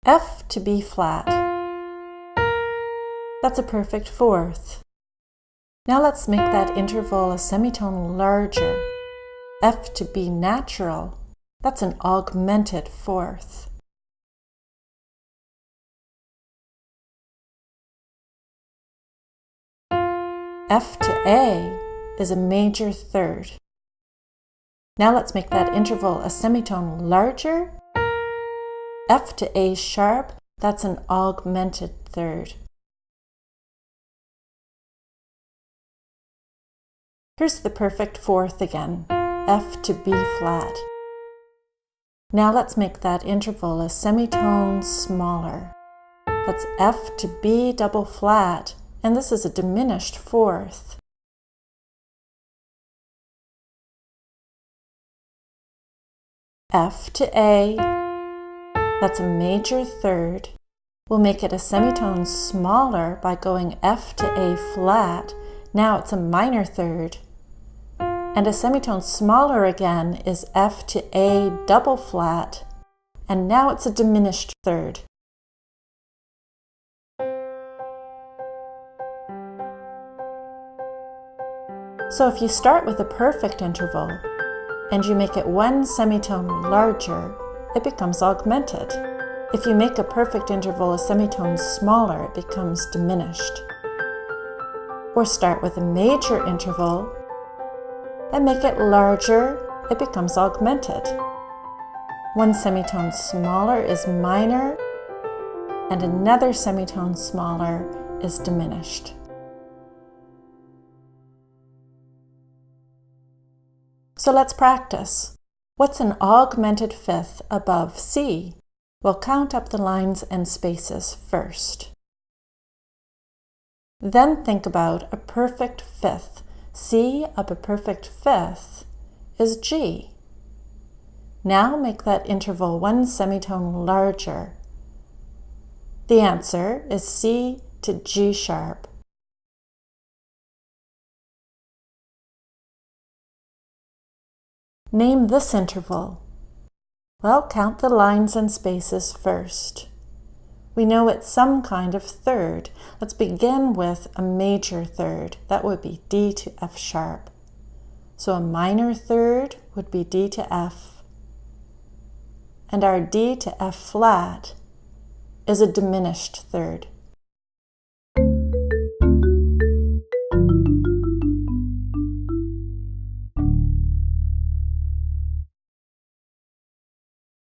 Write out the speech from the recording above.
F to B flat. That's a perfect fourth. Now let's make that interval a semitone larger. F to B natural. That's an augmented fourth. F to A is a major third. Now let's make that interval a semitone larger. F to A sharp, that's an augmented third. Here's the perfect fourth again, F to B flat. Now let's make that interval a semitone smaller. That's F to B double flat, and this is a diminished fourth. F to A, that's a major third. We'll make it a semitone smaller by going F to A flat. Now it's a minor third. And a semitone smaller again is F to A double flat, and now it's a diminished third. So if you start with a perfect interval and you make it one semitone larger, it becomes augmented. If you make a perfect interval a semitone smaller, it becomes diminished. Or start with a major interval and make it larger, it becomes augmented. One semitone smaller is minor, and another semitone smaller is diminished. So let's practice. What's an augmented fifth above C? We'll count up the lines and spaces first. Then think about a perfect fifth. C of a perfect fifth is G. Now make that interval one semitone larger. The answer is C to G sharp. Name this interval. Well, count the lines and spaces first. We know it's some kind of third. Let's begin with a major third. That would be D to F sharp. So a minor third would be D to F. And our D to F flat is a diminished third.